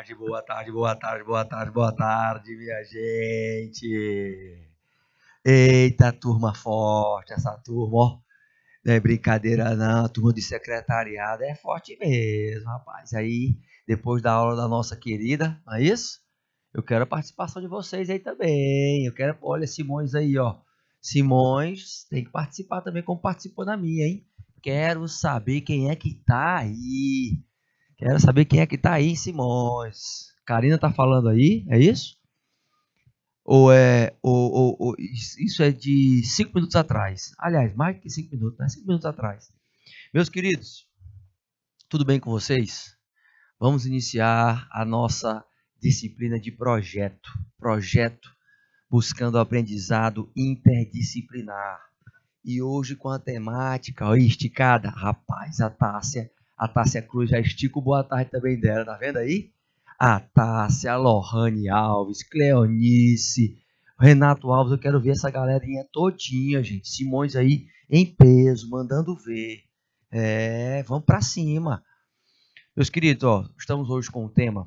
tarde, boa tarde, boa tarde, boa tarde, boa tarde, minha gente. Eita, turma forte, essa turma, ó. Não é brincadeira não, a turma de secretariado é forte mesmo, rapaz. Aí, depois da aula da nossa querida, não é isso? Eu quero a participação de vocês aí também. Eu quero, olha, Simões aí, ó. Simões tem que participar também, como participou na minha, hein? Quero saber quem é que tá aí. Quero saber quem é que tá aí, Simões. Karina tá falando aí, é isso? Ou isso é de 5 minutos atrás? Aliás, mais que 5 minutos, né? 5 minutos atrás. Meus queridos, tudo bem com vocês? Vamos iniciar a nossa disciplina de projeto. Projeto buscando aprendizado interdisciplinar. E hoje com a temática ó, esticada. Rapaz, a Tássia Cruz já estica o boa tarde também dela, tá vendo aí? A Tássia, a Lohane Alves, Cleonice, Renato Alves, eu quero ver essa galerinha todinha, gente. Simões aí em peso, mandando ver. Vamos pra cima. Meus queridos, ó, estamos hoje com um tema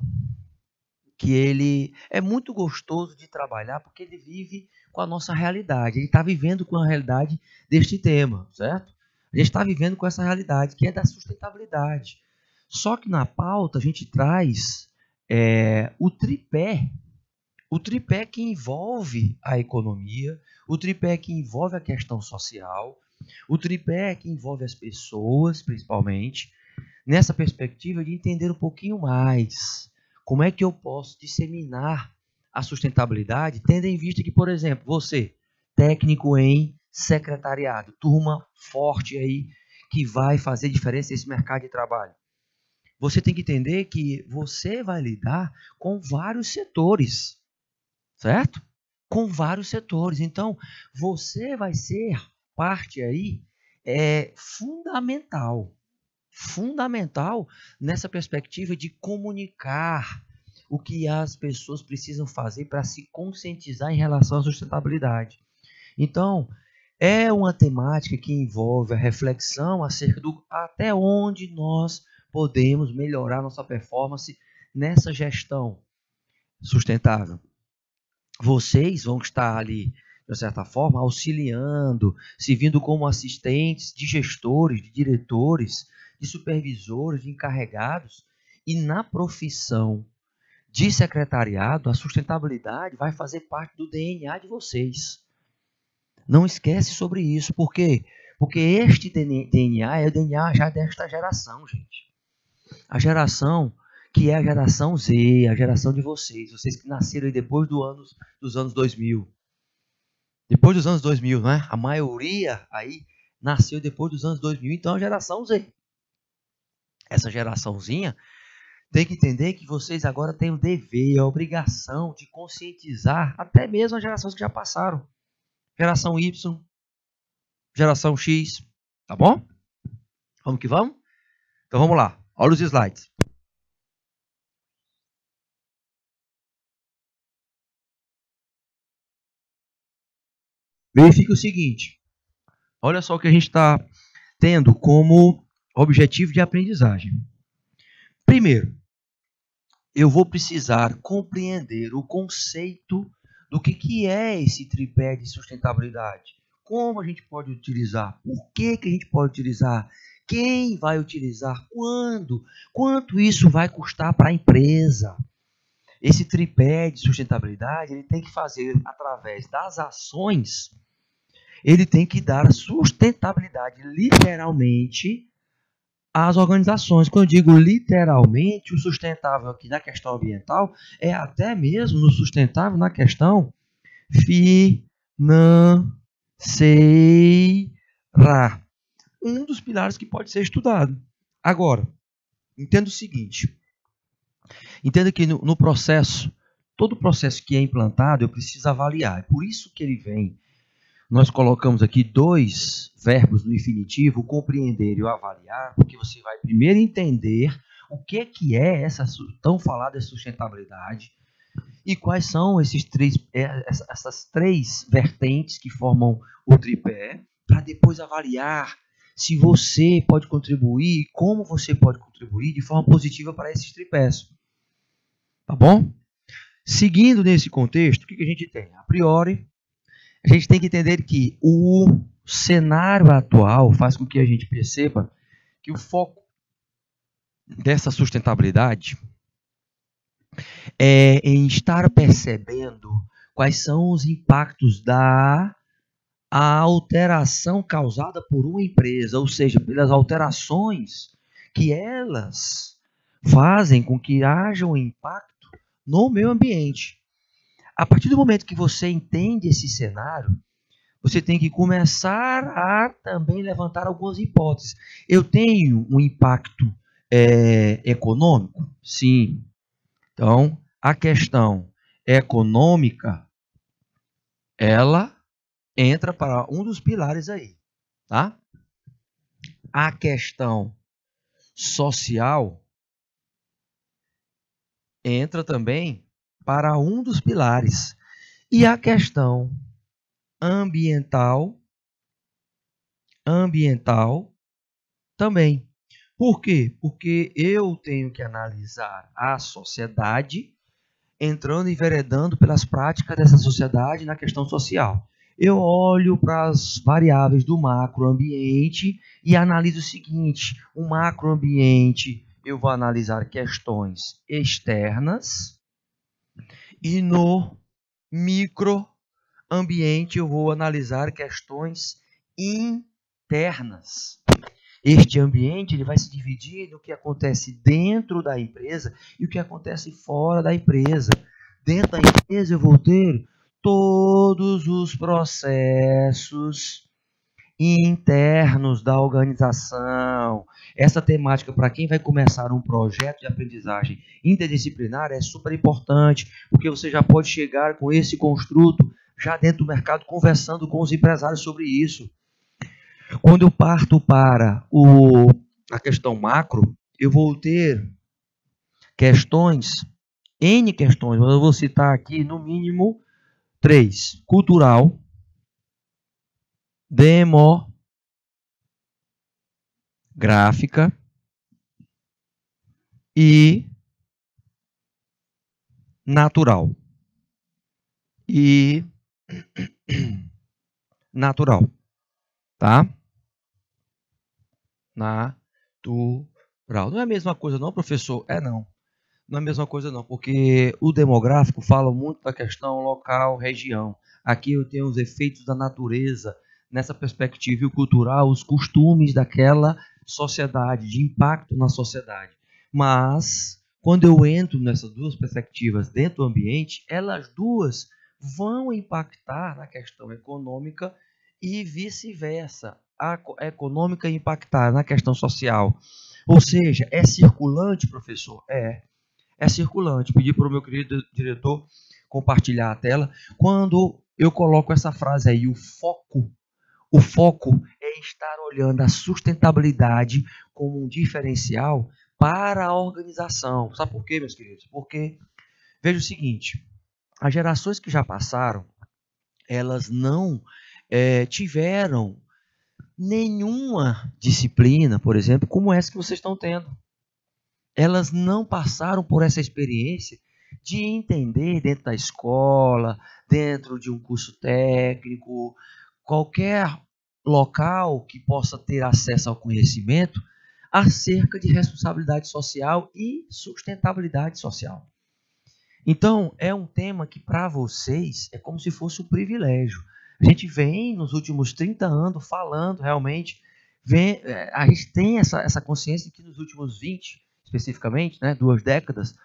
que ele é muito gostoso de trabalhar porque ele vive com a nossa realidade. Ele está vivendo com a realidade deste tema, certo? A gente está vivendo com essa realidade que é da sustentabilidade. Só que na pauta a gente traz o tripé que envolve a economia, o tripé que envolve a questão social, o tripé que envolve as pessoas, principalmente, nessa perspectiva de entender um pouquinho mais como é que eu posso disseminar a sustentabilidade, tendo em vista que, por exemplo, você, técnico em secretariado, turma forte aí, que vai fazer diferença nesse mercado de trabalho. Você tem que entender que você vai lidar com vários setores, certo? Com vários setores. Então, você vai ser parte aí fundamental nessa perspectiva de comunicar o que as pessoas precisam fazer para se conscientizar em relação à sustentabilidade. Então, é uma temática que envolve a reflexão acerca do até onde nós podemos melhorar nossa performance nessa gestão sustentável. Vocês vão estar ali, de certa forma, auxiliando, servindo como assistentes de gestores, de diretores, de supervisores, de encarregados, e na profissão de secretariado, a sustentabilidade vai fazer parte do DNA de vocês. Não esquece sobre isso, por quê? Porque este DNA é o DNA já desta geração, gente. A geração que é a geração Z, a geração de vocês que nasceram depois dos anos 2000. Depois dos anos 2000, né? A maioria aí nasceu depois dos anos 2000, então é a geração Z. Essa geraçãozinha tem que entender que vocês agora têm o dever, a obrigação de conscientizar até mesmo as gerações que já passaram. Geração Y, geração X, tá bom? Vamos que vamos? Então vamos lá, olha os slides. Verifique o seguinte, olha só o que a gente está tendo como objetivo de aprendizagem. Primeiro, eu vou precisar compreender o conceito do que é esse tripé de sustentabilidade. Como a gente pode utilizar, por que a gente pode utilizar, quem vai utilizar, quando, quanto isso vai custar para a empresa. Esse tripé de sustentabilidade, ele tem que fazer através das ações, ele tem que dar sustentabilidade literalmente às organizações. Quando eu digo literalmente, o sustentável aqui na questão ambiental é até mesmo no sustentável na questão financeira. Um dos pilares que pode ser estudado. Agora, entenda o seguinte. Entenda que no processo, todo processo que é implantado, eu preciso avaliar. É por isso que ele vem. Nós colocamos aqui dois verbos no infinitivo, compreender e o avaliar, porque você vai primeiro entender o que é essa tão falada sustentabilidade e quais são essas três vertentes que formam o tripé, para depois avaliar se você pode contribuir e como você pode contribuir de forma positiva para esses tripés. Tá bom? Seguindo nesse contexto, o que a gente tem? A priori, a gente tem que entender que o cenário atual faz com que a gente perceba que o foco dessa sustentabilidade é em estar percebendo quais são os impactos da alteração causada por uma empresa, ou seja, pelas alterações que elas fazem com que haja um impacto no meio ambiente. A partir do momento que você entende esse cenário, você tem que começar a também levantar algumas hipóteses. Eu tenho um impacto econômico? Sim. Então, a questão econômica, ela entra para um dos pilares aí, tá? A questão social entra também para um dos pilares. E a questão ambiental também. Por quê? Porque eu tenho que analisar a sociedade entrando e enveredando pelas práticas dessa sociedade na questão social. Eu olho para as variáveis do macroambiente e analiso o seguinte: o macroambiente eu vou analisar questões externas e no microambiente eu vou analisar questões internas. Este ambiente ele vai se dividir no que acontece dentro da empresa e o que acontece fora da empresa. Dentro da empresa eu vou ter todos os processos internos da organização. Essa temática, para quem vai começar um projeto de aprendizagem interdisciplinar, é super importante, porque você já pode chegar com esse construto já dentro do mercado, conversando com os empresários sobre isso. Quando eu parto para a questão macro, eu vou ter questões, N questões, mas eu vou citar aqui no mínimo 3. Cultural, demográfica e natural. Tá? Natural. Não é a mesma coisa não, professor? Não. Não é a mesma coisa não, porque o demográfico fala muito da questão local, região. Aqui eu tenho os efeitos da natureza nessa perspectiva, e o cultural, os costumes daquela sociedade, de impacto na sociedade. Mas, quando eu entro nessas duas perspectivas dentro do ambiente, elas duas vão impactar na questão econômica e vice-versa. A econômica impactar na questão social. Ou seja, é circulante, professor? É circulante. Pedi para o meu querido diretor compartilhar a tela. Quando eu coloco essa frase aí, o foco é estar olhando a sustentabilidade como um diferencial para a organização. Sabe por quê, meus queridos? Porque, veja o seguinte, as gerações que já passaram, elas não tiveram nenhuma disciplina, por exemplo, como essa que vocês estão tendo. Elas não passaram por essa experiência de entender dentro da escola, dentro de um curso técnico, qualquer local que possa ter acesso ao conhecimento acerca de responsabilidade social e sustentabilidade social. Então, é um tema que para vocês é como se fosse um privilégio. A gente vem nos últimos 30 anos falando realmente, a gente tem essa consciência que nos últimos 20, especificamente, 2 décadas,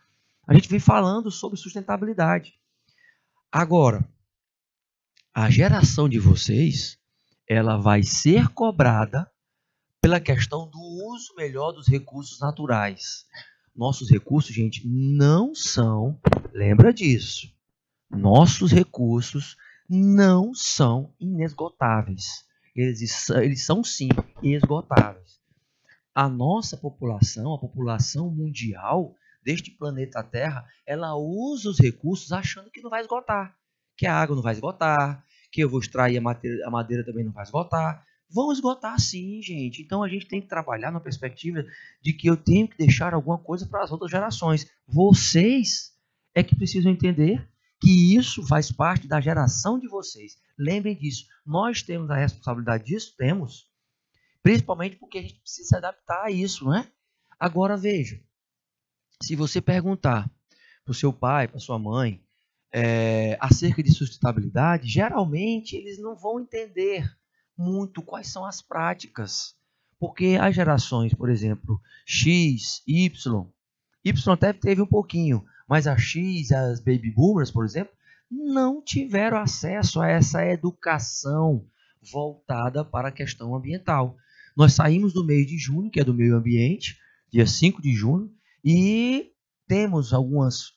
a gente vem falando sobre sustentabilidade. Agora, a geração de vocês, ela vai ser cobrada pela questão do uso melhor dos recursos naturais. Nossos recursos, gente, não são, lembra disso, nossos recursos não são inesgotáveis. Eles são sim esgotáveis. A nossa população, a população mundial deste planeta Terra, ela usa os recursos achando que não vai esgotar. Que a água não vai esgotar, que eu vou extrair a madeira também não vai esgotar. Vão esgotar sim, gente. Então a gente tem que trabalhar na perspectiva de que eu tenho que deixar alguma coisa para as outras gerações. Vocês é que precisam entender que isso faz parte da geração de vocês. Lembrem disso. Nós temos a responsabilidade disso? Temos. Principalmente porque a gente precisa se adaptar a isso, não é? Agora veja, se você perguntar para o seu pai, para sua mãe, acerca de sustentabilidade, geralmente eles não vão entender muito quais são as práticas. Porque as gerações, por exemplo, X, Y até teve um pouquinho, mas a X, as baby boomers, por exemplo, não tiveram acesso a essa educação voltada para a questão ambiental. Nós saímos do mês de junho, que é do meio ambiente, dia 5 de junho, e temos alguns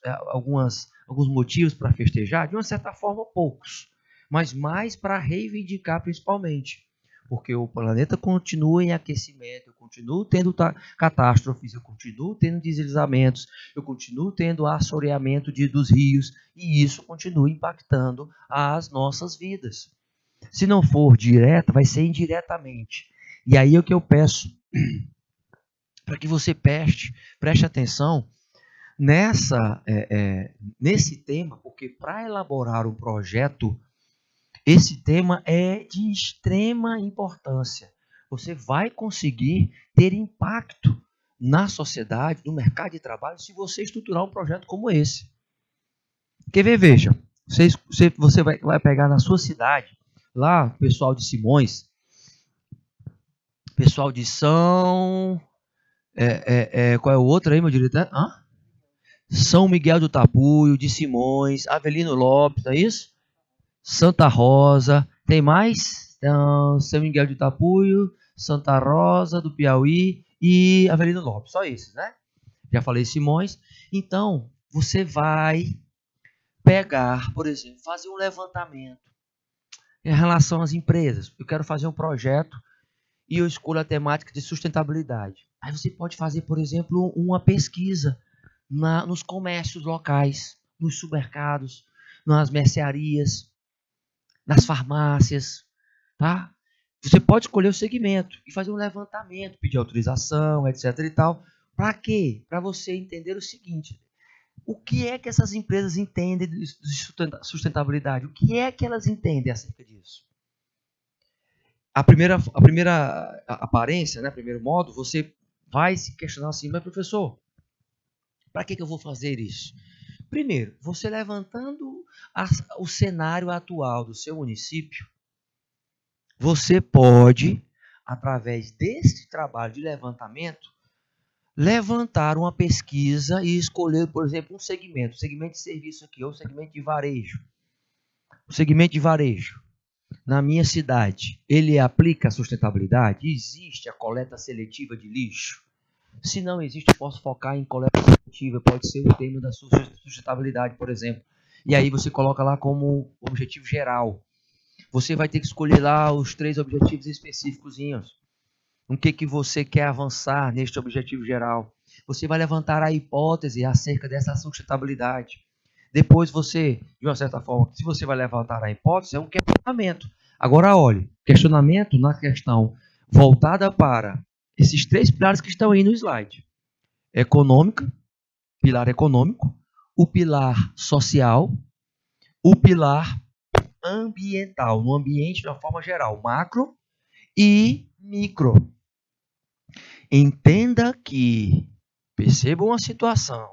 motivos para festejar, de uma certa forma poucos, mas mais para reivindicar principalmente. Porque o planeta continua em aquecimento, eu continuo tendo catástrofes, eu continuo tendo deslizamentos, eu continuo tendo assoreamento dos rios, e isso continua impactando as nossas vidas. Se não for direta, vai ser indiretamente. E aí é o que eu peço, para que você preste atenção nesse tema, porque para elaborar um projeto, esse tema é de extrema importância. Você vai conseguir ter impacto na sociedade, no mercado de trabalho, se você estruturar um projeto como esse. Quer ver? Veja, você vai pegar na sua cidade, lá, pessoal de Simões, pessoal de São... qual é o outro aí, meu diretor? São Miguel do Tapuio, de Simões, Avelino Lopes, não é isso? Santa Rosa, tem mais? Então, São Miguel de Tapuio, Santa Rosa do Piauí e Avelino Lopes, só esses, né? Já falei Simões. Então, você vai pegar, por exemplo, fazer um levantamento em relação às empresas. Eu quero fazer um projeto e eu escolho a temática de sustentabilidade. Aí você pode fazer, por exemplo, uma pesquisa nos comércios locais, nos supermercados, nas mercearias, nas farmácias, tá? Você pode escolher o segmento e fazer um levantamento, pedir autorização, etc. e tal. Para quê? Para você entender o seguinte: o que é que essas empresas entendem de sustentabilidade? O que é que elas entendem acerca disso? A primeira aparência, né, primeiro modo, você vai se questionar assim: mas professor, para que eu vou fazer isso? Primeiro, você levantando o cenário atual do seu município, você pode, através desse trabalho de levantamento, levantar uma pesquisa e escolher, por exemplo, um segmento de serviço aqui, ou segmento de varejo. O segmento de varejo, na minha cidade, ele aplica a sustentabilidade? Existe a coleta seletiva de lixo? Se não existe, eu posso focar em coleta seletiva, pode ser o tema da sustentabilidade, por exemplo. E aí você coloca lá como objetivo geral. Você vai ter que escolher lá os 3 objetivos específicos. O que você quer avançar neste objetivo geral? Você vai levantar a hipótese acerca dessa sustentabilidade. Depois você, de uma certa forma, se você vai levantar a hipótese, é um questionamento. Agora, olhe, questionamento na questão voltada para esses 3 pilares que estão aí no slide. Econômica, pilar econômico, o pilar social, o pilar ambiental, no ambiente de uma forma geral, macro e micro. Entenda que, percebam a situação,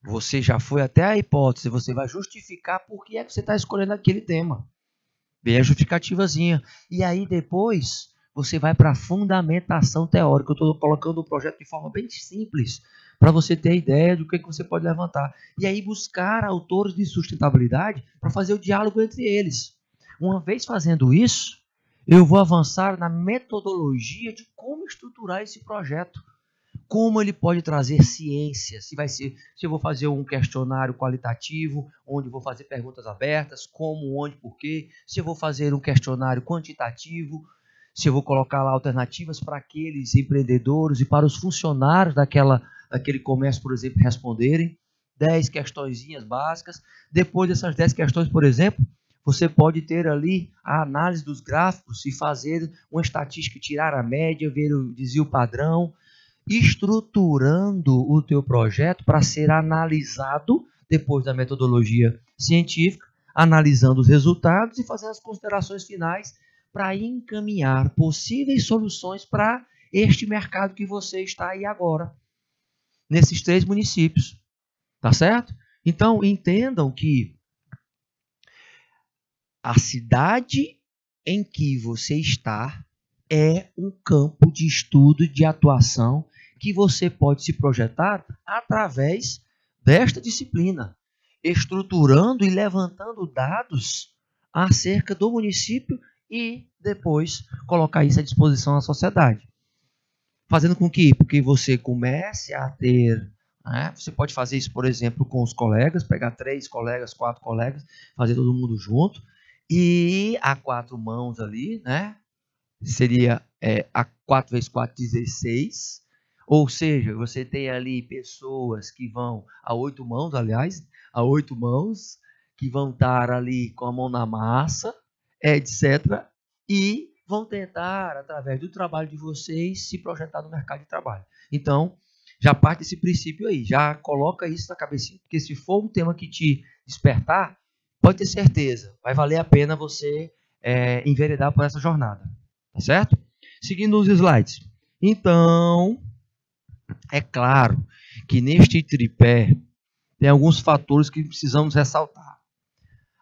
você já foi até a hipótese, você vai justificar por que é que você está escolhendo aquele tema. Vê a justificativazinha. E aí depois você vai para a fundamentação teórica. Eu estou colocando o projeto de forma bem simples, para você ter ideia do que você pode levantar. E aí buscar autores de sustentabilidade para fazer o diálogo entre eles. Uma vez fazendo isso, eu vou avançar na metodologia de como estruturar esse projeto. Como ele pode trazer ciência, se eu vou fazer um questionário qualitativo, onde vou fazer perguntas abertas, como, onde, porquê, se eu vou fazer um questionário quantitativo, se eu vou colocar lá alternativas para aqueles empreendedores e para os funcionários daquele comércio, por exemplo, responderem 10 questõezinhas básicas. Depois dessas 10 questões, por exemplo, você pode ter ali a análise dos gráficos e fazer uma estatística, tirar a média, ver o desvio padrão, estruturando o teu projeto para ser analisado depois da metodologia científica, analisando os resultados e fazendo as considerações finais para encaminhar possíveis soluções para este mercado que você está aí agora, nesses 3 municípios. Tá certo? Então, entendam que a cidade em que você está é um campo de estudo, de atuação, que você pode se projetar através desta disciplina, estruturando e levantando dados acerca do município e depois colocar isso à disposição da sociedade. Fazendo com que porque você comece a ter... Você pode fazer isso, por exemplo, com os colegas, pegar 3 colegas, 4 colegas, fazer todo mundo junto, e a 4 mãos ali, né? Seria a 4 vezes 4, 16, ou seja, você tem ali pessoas que vão a 8 mãos, aliás, a 8 mãos, que vão estar ali com a mão na massa, etc., e vão tentar, através do trabalho de vocês, se projetar no mercado de trabalho. Então, já parte desse princípio aí, já coloca isso na cabecinha, porque se for um tema que te despertar, pode ter certeza, vai valer a pena você enveredar por essa jornada, tá certo? Seguindo os slides. Então, é claro que neste tripé tem alguns fatores que precisamos ressaltar.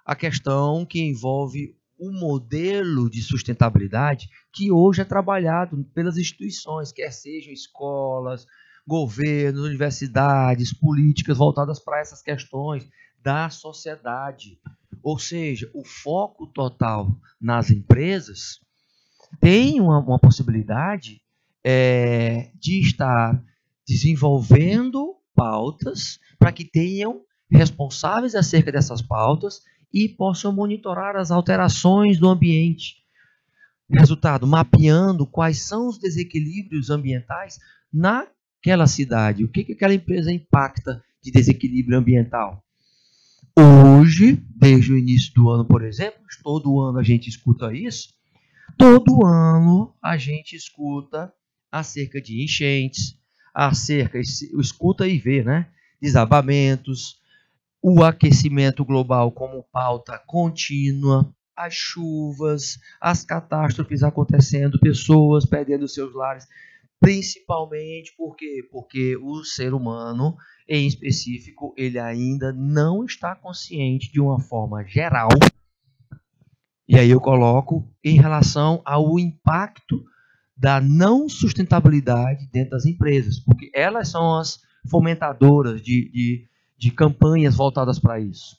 A questão que envolve o modelo de sustentabilidade que hoje é trabalhado pelas instituições, quer sejam escolas, governos, universidades, políticas voltadas para essas questões da sociedade. Ou seja, o foco total nas empresas tem uma possibilidade de estar desenvolvendo pautas para que tenham responsáveis acerca dessas pautas e possam monitorar as alterações do ambiente. Resultado, mapeando quais são os desequilíbrios ambientais naquela cidade. O que aquela empresa impacta de desequilíbrio ambiental? Hoje, desde o início do ano, por exemplo, todo ano a gente escuta isso, todo ano a gente escuta acerca de enchentes, escuta e vê, né? Desabamentos, o aquecimento global como pauta contínua, as chuvas, as catástrofes acontecendo, pessoas perdendo seus lares, principalmente porque o ser humano, em específico, ele ainda não está consciente de uma forma geral, e aí eu coloco em relação ao impacto da não sustentabilidade dentro das empresas, porque elas são as fomentadoras de campanhas voltadas para isso.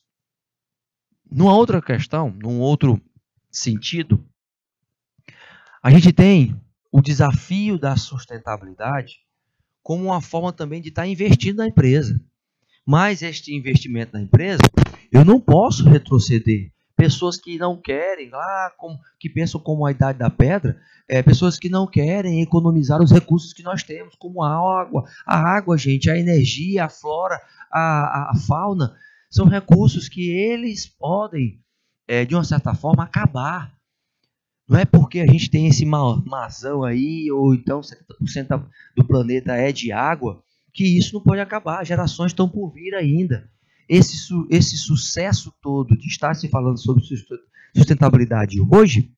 Numa outra questão, num outro sentido, a gente tem o desafio da sustentabilidade como uma forma também de estar investindo na empresa. Mas este investimento na empresa, eu não posso retroceder. Pessoas que não querem, que pensam como a idade da pedra, pessoas que não querem economizar os recursos que nós temos, como a água, gente, a energia, a flora, a fauna, são recursos que eles podem, de uma certa forma, acabar. Não é porque a gente tem esse marzão aí, ou então 70% do planeta é de água, que isso não pode acabar. Gerações estão por vir ainda. Esse sucesso todo de estar se falando sobre sustentabilidade hoje,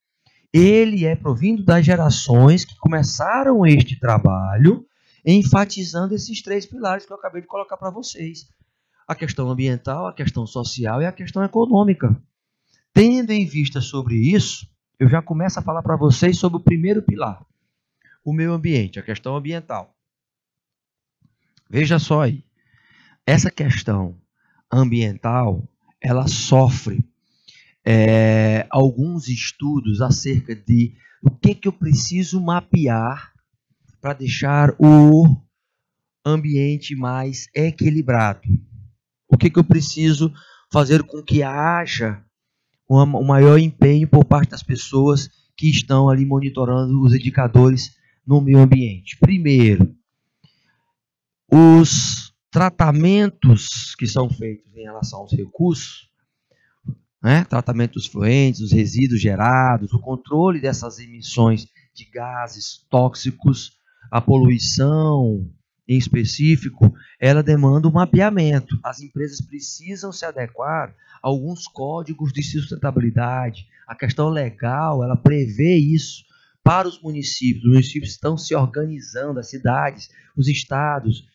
ele é provindo das gerações que começaram este trabalho enfatizando esses 3 pilares que eu acabei de colocar para vocês. A questão ambiental, a questão social e a questão econômica. Tendo em vista sobre isso, eu já começo a falar para vocês sobre o primeiro pilar, o meio ambiente, a questão ambiental. Veja só aí, essa questão ambiental, ela sofre alguns estudos acerca de o que eu preciso mapear para deixar o ambiente mais equilibrado. O que eu preciso fazer com que haja um maior empenho por parte das pessoas que estão ali monitorando os indicadores no meio ambiente. Primeiro, os tratamentos que são feitos em relação aos recursos, né? Tratamentos fluentes, os resíduos gerados, o controle dessas emissões de gases tóxicos, a poluição em específico, ela demanda um mapeamento. As empresas precisam se adequar a alguns códigos de sustentabilidade. A questão legal, ela prevê isso para os municípios. Os municípios estão se organizando, as cidades, os estados,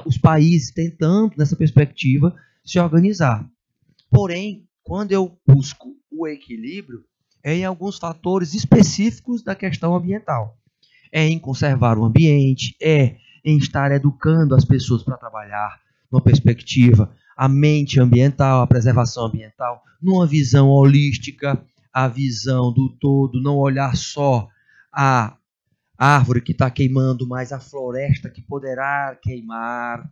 os países tentando, nessa perspectiva, se organizar. Porém, quando eu busco o equilíbrio, é em alguns fatores específicos da questão ambiental. É em conservar o ambiente, é em estar educando as pessoas para trabalhar numa perspectiva, a mente ambiental, a preservação ambiental, numa visão holística, a visão do todo, não olhar só a árvore que está queimando, mas a floresta que poderá queimar.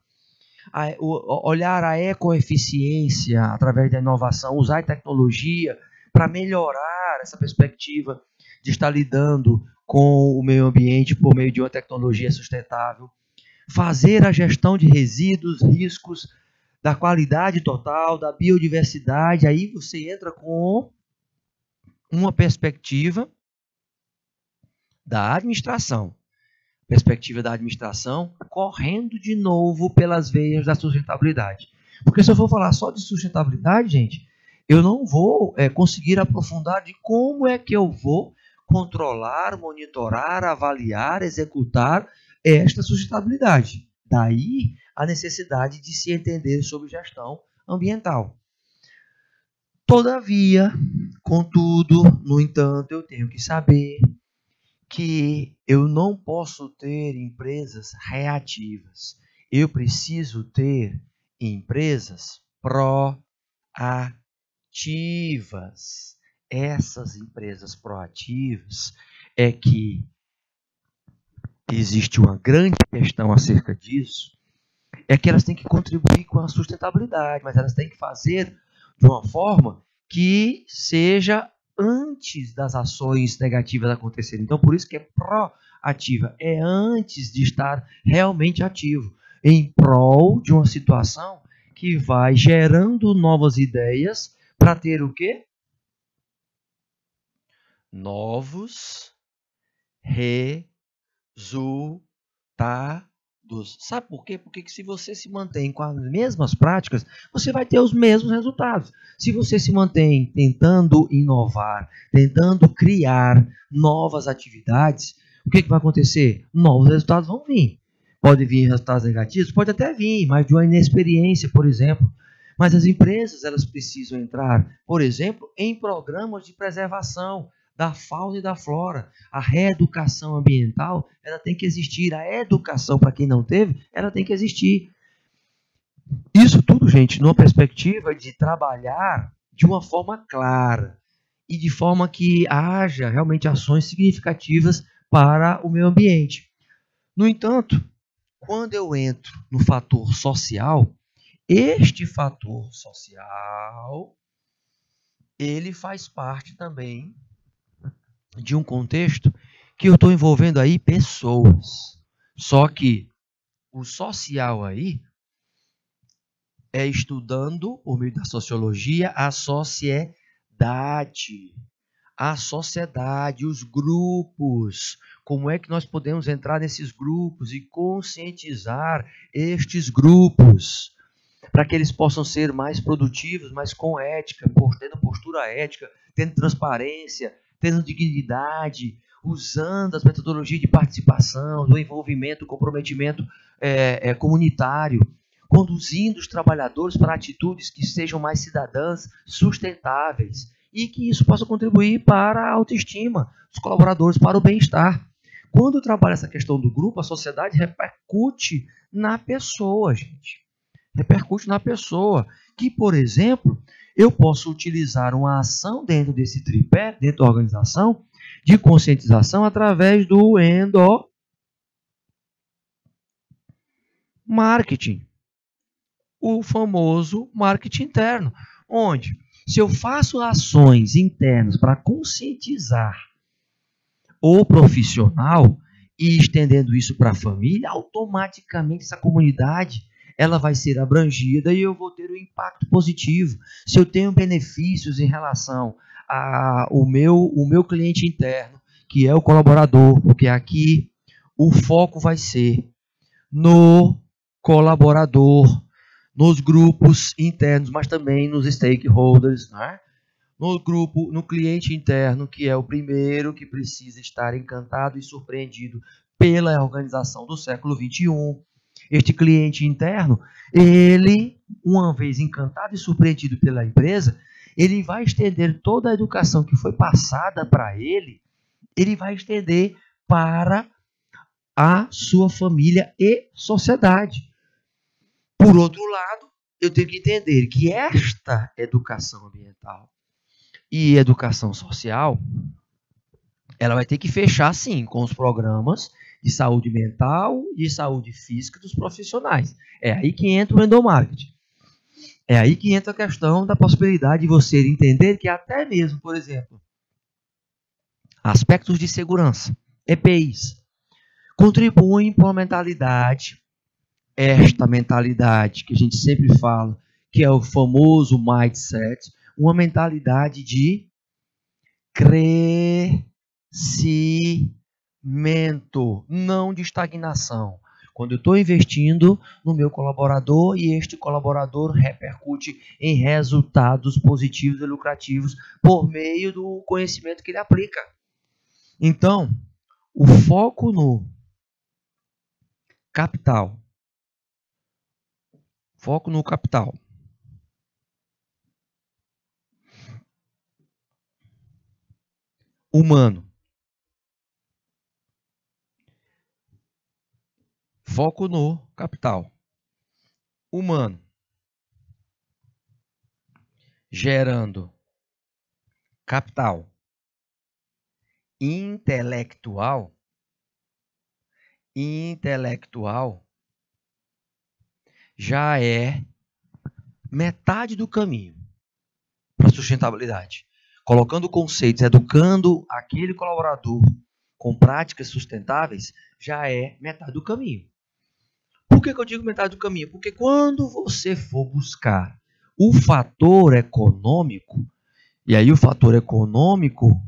Olhar a ecoeficiência através da inovação, usar a tecnologia para melhorar essa perspectiva de estar lidando com o meio ambiente por meio de uma tecnologia sustentável. Fazer a gestão de resíduos, riscos, da qualidade total, da biodiversidade. Aí você entra com uma perspectiva da administração. Perspectiva da administração correndo de novo pelas veias da sustentabilidade. Porque se eu for falar só de sustentabilidade, gente, eu não vou conseguir aprofundar de como é que eu vou controlar, monitorar, avaliar, executar esta sustentabilidade. Daí a necessidade de se entender sobre gestão ambiental. Todavia, contudo, no entanto, eu tenho que saber que eu não posso ter empresas reativas. Eu preciso ter empresas proativas. Essas empresas proativas é que existe uma grande questão acerca disso, é que elas têm que contribuir com a sustentabilidade, mas elas têm que fazer de uma forma que seja antes das ações negativas acontecerem. Então, por isso que é proativa, é antes de estar realmente ativo, em prol de uma situação que vai gerando novas ideias para ter o quê? Novos resultados. Sabe por quê? Porque se você se mantém com as mesmas práticas, você vai ter os mesmos resultados. Se você se mantém tentando inovar, tentando criar novas atividades, o que vai acontecer? Novos resultados vão vir. Pode vir resultados negativos? Pode até vir, mas de uma inexperiência, por exemplo. Mas as empresas, elas precisam entrar, por exemplo, em programas de preservação da fauna e da flora. A reeducação ambiental, ela tem que existir. A educação, para quem não teve, ela tem que existir. Isso tudo, gente, numa perspectiva de trabalhar de uma forma clara e de forma que haja realmente ações significativas para o meio ambiente. No entanto, quando eu entro no fator social, este fator social, ele faz parte também de um contexto que eu estou envolvendo aí pessoas. Só que o social aí é estudando, por meio da sociologia, a sociedade. A sociedade, os grupos. Como é que nós podemos entrar nesses grupos e conscientizar estes grupos para que eles possam ser mais produtivos, mas com ética, tendo postura ética, tendo transparência, tendo dignidade, usando as metodologias de participação, do envolvimento, do comprometimento comunitário, conduzindo os trabalhadores para atitudes que sejam mais cidadãs, sustentáveis, e que isso possa contribuir para a autoestima dos colaboradores, para o bem-estar. Quando eu trabalho essa questão do grupo, a sociedade repercute na pessoa, gente. Repercute na pessoa, que, por exemplo, eu posso utilizar uma ação dentro desse tripé, dentro da organização, de conscientização através do endomarketing, o famoso marketing interno, onde, se eu faço ações internas para conscientizar o profissional e estendendo isso para a família, automaticamente essa comunidade ela vai ser abrangida e eu vou ter um impacto positivo. Se eu tenho benefícios em relação ao meu cliente interno, que é o colaborador, porque aqui o foco vai ser no colaborador, nos grupos internos, mas também nos stakeholders, né? No grupo, no cliente interno, que é o primeiro que precisa estar encantado e surpreendido pela organização do século XXI. Este cliente interno, ele, uma vez encantado e surpreendido pela empresa, ele vai estender toda a educação que foi passada para ele, ele vai estender para a sua família e sociedade. Por outro lado, eu tenho que entender que esta educação ambiental e educação social, ela vai ter que fechar, sim, com os programas de saúde mental e de saúde física dos profissionais. É aí que entra o endomarketing. É aí que entra a questão da possibilidade de você entender que até mesmo, por exemplo, aspectos de segurança, EPIs, contribuem para uma mentalidade, esta mentalidade que a gente sempre fala, que é o famoso mindset, uma mentalidade de crescimento, não de estagnação. Quando eu estou investindo no meu colaborador e este colaborador repercute em resultados positivos e lucrativos por meio do conhecimento que ele aplica. Então, o foco no capital. Foco no capital. Humano. Foco no capital. Humano. Gerando capital. Intelectual. Já é metade do caminho para a sustentabilidade. Colocando conceitos, educando aquele colaborador com práticas sustentáveis, já é metade do caminho. Por que eu digo metade do caminho? Porque quando você for buscar o fator econômico, e aí o fator econômico,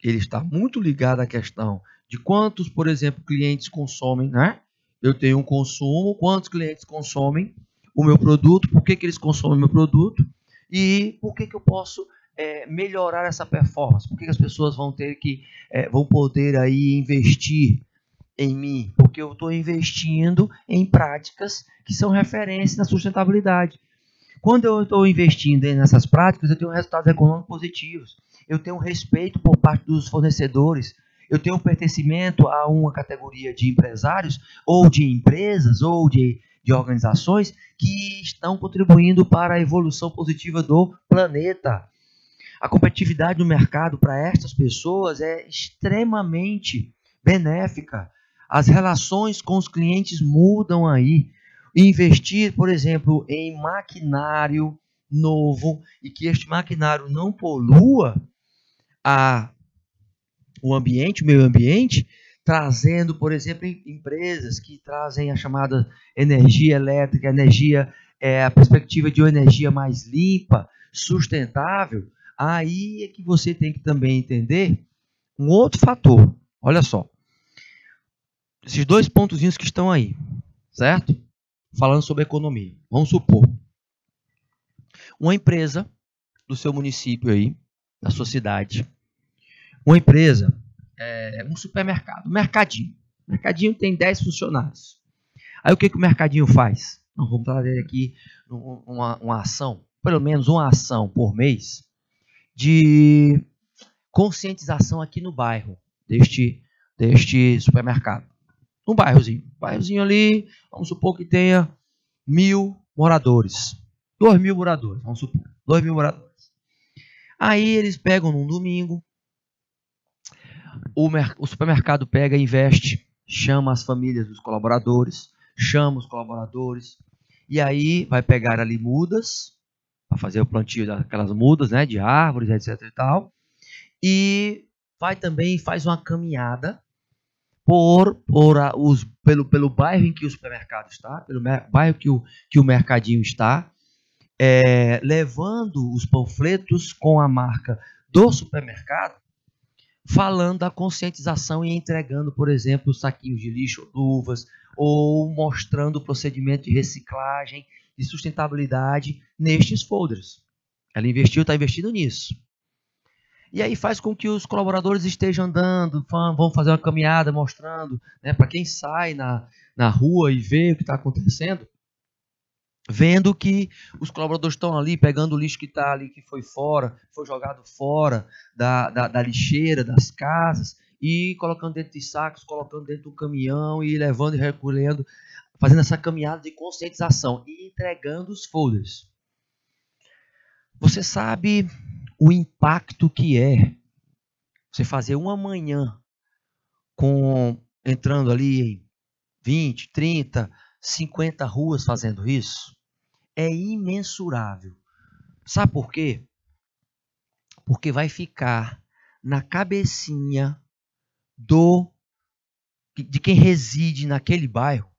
ele está muito ligado à questão de quantos, por exemplo, clientes consomem, né? Eu tenho um consumo, quantos clientes consomem o meu produto, por que eles consomem o meu produto e por que eu posso melhorar essa performance, por que as pessoas vão poder aí investir em mim, porque eu estou investindo em práticas que são referências na sustentabilidade. Quando eu estou investindo nessas práticas, eu tenho resultados econômicos positivos, eu tenho respeito por parte dos fornecedores, eu tenho um pertencimento a uma categoria de empresários, ou de empresas, ou de organizações que estão contribuindo para a evolução positiva do planeta. A competitividade no mercado para estas pessoas é extremamente benéfica. As relações com os clientes mudam aí. Investir, por exemplo, em maquinário novo e que este maquinário não polua o ambiente, o meio ambiente, trazendo, por exemplo, empresas que trazem a chamada energia elétrica, a perspectiva de uma energia mais limpa, sustentável. Aí é que você tem que também entender um outro fator. Olha só. Esses dois pontozinhos que estão aí, certo? Falando sobre economia. Vamos supor. Uma empresa do seu município aí, da sua cidade. Uma empresa, um supermercado, um mercadinho. O mercadinho tem 10 funcionários. Aí o que o mercadinho faz? Nós vamos trazer aqui uma ação, pelo menos uma ação por mês, de conscientização aqui no bairro deste supermercado. Um bairrozinho ali, vamos supor que tenha 1.000 moradores. 2.000 moradores, vamos supor. 2.000 moradores. Aí eles pegam num domingo, o supermercado pega, investe, chama as famílias dos colaboradores, chama os colaboradores, e aí vai pegar ali mudas, para fazer o plantio daquelas mudas, né, de árvores, etc e tal, e faz uma caminhada pelo bairro em que o supermercado está, pelo bairro que o mercadinho está, levando os panfletos com a marca do supermercado falando da conscientização e entregando, por exemplo, saquinhos de lixo, luvas, ou mostrando o procedimento de reciclagem, de sustentabilidade nestes folders. Ela está investindo nisso. E aí faz com que os colaboradores estejam andando, vão fazer uma caminhada mostrando, né, para quem sai na rua e vê o que está acontecendo, vendo que os colaboradores estão ali pegando o lixo que está ali, que foi jogado fora da lixeira, das casas, e colocando dentro de sacos, colocando dentro do caminhão e levando e recolhendo, fazendo essa caminhada de conscientização e entregando os folders. Você sabe o impacto que é você fazer uma manhã entrando ali em 20, 30, 50 ruas fazendo isso? É imensurável. Sabe por quê? Porque vai ficar na cabecinha de quem reside naquele bairro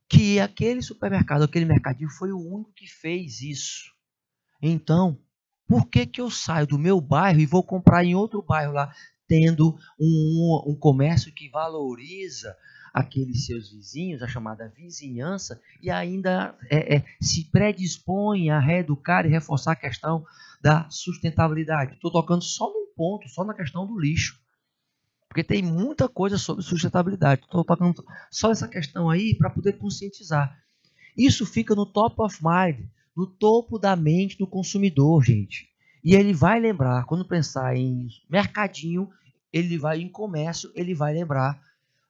que aquele supermercado, aquele mercadinho foi o único que fez isso. Então, por que eu saio do meu bairro e vou comprar em outro bairro lá, tendo um comércio que valoriza aqueles seus vizinhos, a chamada vizinhança, e ainda se predispõe a reeducar e reforçar a questão da sustentabilidade? Estou tocando só num ponto, só na questão do lixo, porque tem muita coisa sobre sustentabilidade. Estou tocando só essa questão aí para poder conscientizar. Isso fica no top of mind, no topo da mente do consumidor, gente. E ele vai lembrar, quando pensar em mercadinho, em comércio, ele vai lembrar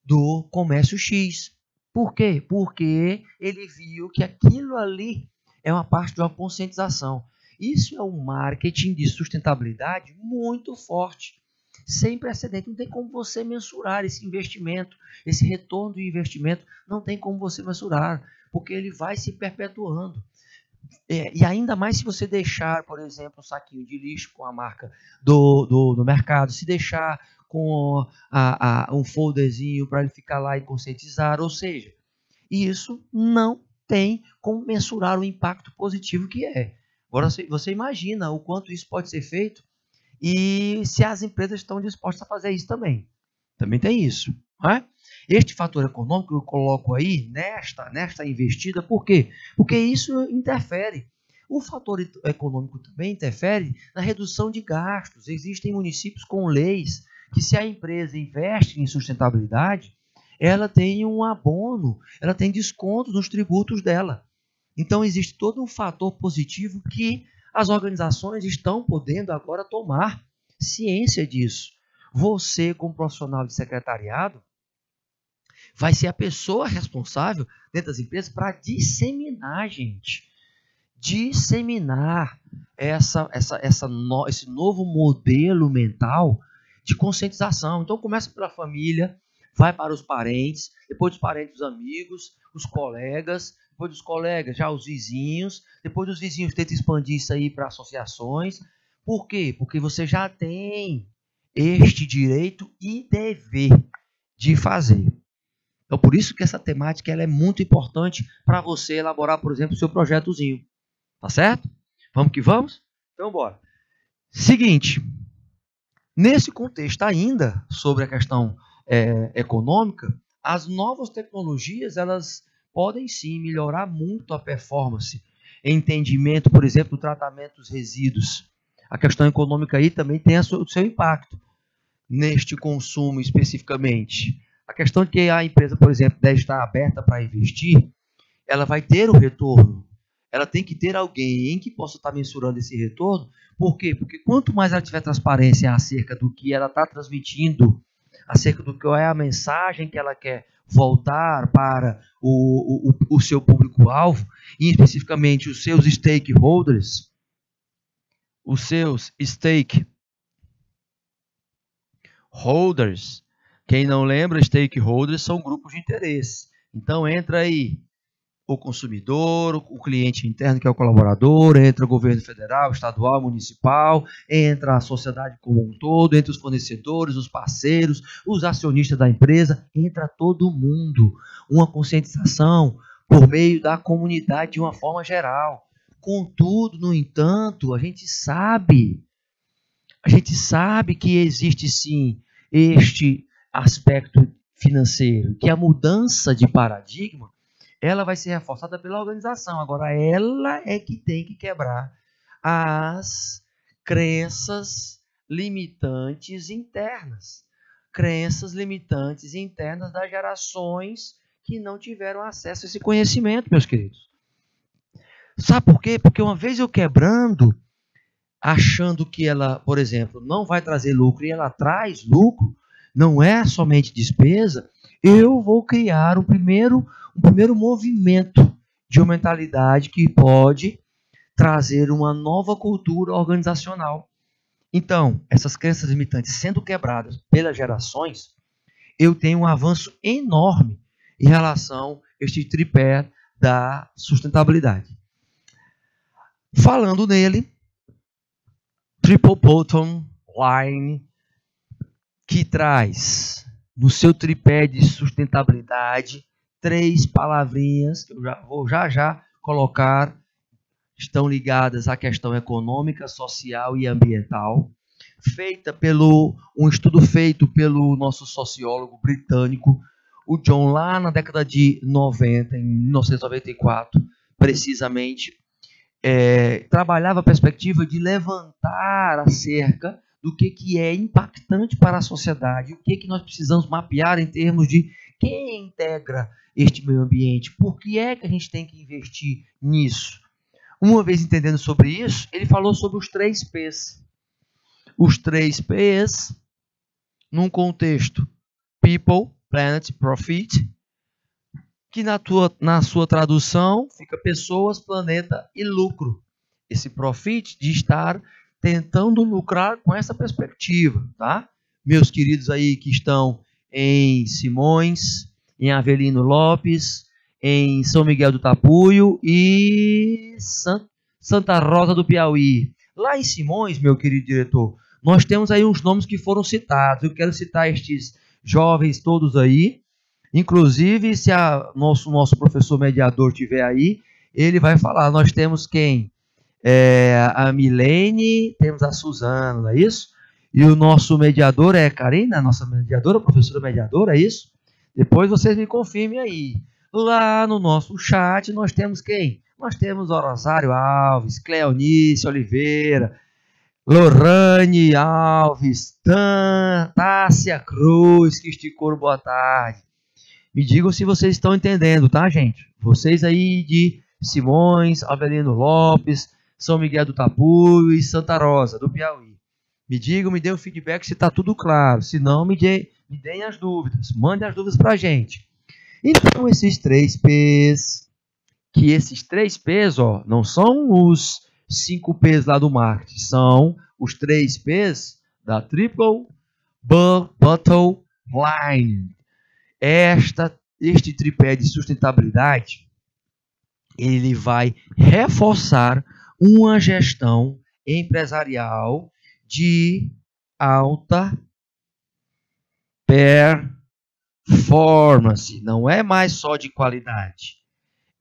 do comércio X. Por quê? Porque ele viu que aquilo ali é uma parte de uma conscientização. Isso é um marketing de sustentabilidade muito forte, sem precedente. Não tem como você mensurar esse investimento, esse retorno do investimento, não tem como você mensurar, porque ele vai se perpetuando. E ainda mais se você deixar, por exemplo, um saquinho de lixo com a marca do mercado, se deixar com um folderzinho para ele ficar lá e conscientizar, ou seja, isso não tem como mensurar o impacto positivo que é. Agora, você imagina o quanto isso pode ser feito e se as empresas estão dispostas a fazer isso também. Também tem isso. Não é? Este fator econômico eu coloco aí nesta investida, por quê? Porque isso interfere. O fator econômico também interfere na redução de gastos. Existem municípios com leis que, se a empresa investe em sustentabilidade, ela tem um abono, ela tem desconto nos tributos dela. Então, existe todo um fator positivo que as organizações estão podendo agora tomar ciência disso. Você, como profissional de secretariado, vai ser a pessoa responsável dentro das empresas para disseminar, gente. Disseminar esse novo modelo mental de conscientização. Então, começa pela família, vai para os parentes, depois dos parentes, os amigos, os colegas, depois dos colegas, já os vizinhos, depois dos vizinhos, tenta expandir isso aí para associações. Por quê? Porque você já tem este direito e dever de fazer. Então, por isso que essa temática ela é muito importante para você elaborar, por exemplo, o seu projetozinho. Tá certo? Vamos que vamos? Então, bora. Seguinte, nesse contexto ainda, sobre a questão econômica, as novas tecnologias, elas podem sim melhorar muito a performance, entendimento, por exemplo, do tratamento dos resíduos. A questão econômica aí também tem o seu impacto neste consumo especificamente. A questão de que a empresa, por exemplo, deve estar aberta para investir, ela vai ter um retorno. Ela tem que ter alguém que possa estar mensurando esse retorno. Por quê? Porque quanto mais ela tiver transparência acerca do que ela está transmitindo, acerca do que é a mensagem que ela quer voltar para o seu público-alvo, e especificamente os seus stakeholders, quem não lembra, stakeholders são grupos de interesse. Então entra aí o consumidor, o cliente interno, que é o colaborador, entra o governo federal, estadual, municipal, entra a sociedade como um todo, entre os fornecedores, os parceiros, os acionistas da empresa, entra todo mundo. Uma conscientização por meio da comunidade de uma forma geral. Contudo, no entanto, a gente sabe A gente sabe que existe sim este aspecto financeiro, que a mudança de paradigma, ela vai ser reforçada pela organização. Agora, ela é que tem que quebrar as crenças limitantes internas. Crenças limitantes internas das gerações que não tiveram acesso a esse conhecimento, meus queridos. Sabe por quê? Porque uma vez eu quebrando, achando que ela, por exemplo, não vai trazer lucro e ela traz lucro, não é somente despesa, eu vou criar um primeiro movimento de uma mentalidade que pode trazer uma nova cultura organizacional. Então, essas crenças limitantes sendo quebradas pelas gerações, eu tenho um avanço enorme em relação a este tripé da sustentabilidade. Falando nele, Triple Bottom Line, que traz no seu tripé de sustentabilidade 3 palavrinhas que eu vou já colocar, estão ligadas à questão econômica, social e ambiental, um estudo feito pelo nosso sociólogo britânico, o John, lá na década de 90, em 1994, precisamente, trabalhava a perspectiva de levantar acerca do que é impactante para a sociedade, o que nós precisamos mapear em termos de quem integra este meio ambiente, por que é que a gente tem que investir nisso. Uma vez entendendo sobre isso, ele falou sobre os 3 P's. Os 3 P's, num contexto People, Planet, Profit, que na sua tradução fica pessoas, planeta e lucro. Esse profit de estar tentando lucrar com essa perspectiva, tá? Meus queridos aí que estão em Simões, em Avelino Lopes, em São Miguel do Tapuio e Santa Rosa do Piauí. Lá em Simões, meu querido diretor, nós temos aí uns nomes que foram citados. Eu quero citar estes jovens todos aí. Inclusive, se nosso professor mediador estiver aí, ele vai falar. Nós temos quem? A Milene, temos a Suzana, não é isso? E o nosso mediador é a Karina, a nossa mediadora, professora mediadora, é isso? Depois vocês me confirmem aí. Lá no nosso chat nós temos quem? Nós temos o Rosário Alves, Cleonice Oliveira, Lorane Alves, Tássia Cruz, que esticou, boa tarde. Me digam se vocês estão entendendo, tá, gente? Vocês aí de Simões, Avelino Lopes, São Miguel do Tapuio e Santa Rosa do Piauí. Me digam, me dêem um feedback se está tudo claro. Se não, me deem as dúvidas. Mandem as dúvidas para a gente. Então, esses 3 P's, que esses 3 P's, ó, não são os 5 P's lá do marketing, são os 3 P's da Triple Bottom Line. Este tripé de sustentabilidade, ele vai reforçar uma gestão empresarial de alta performance. Não é mais só de qualidade,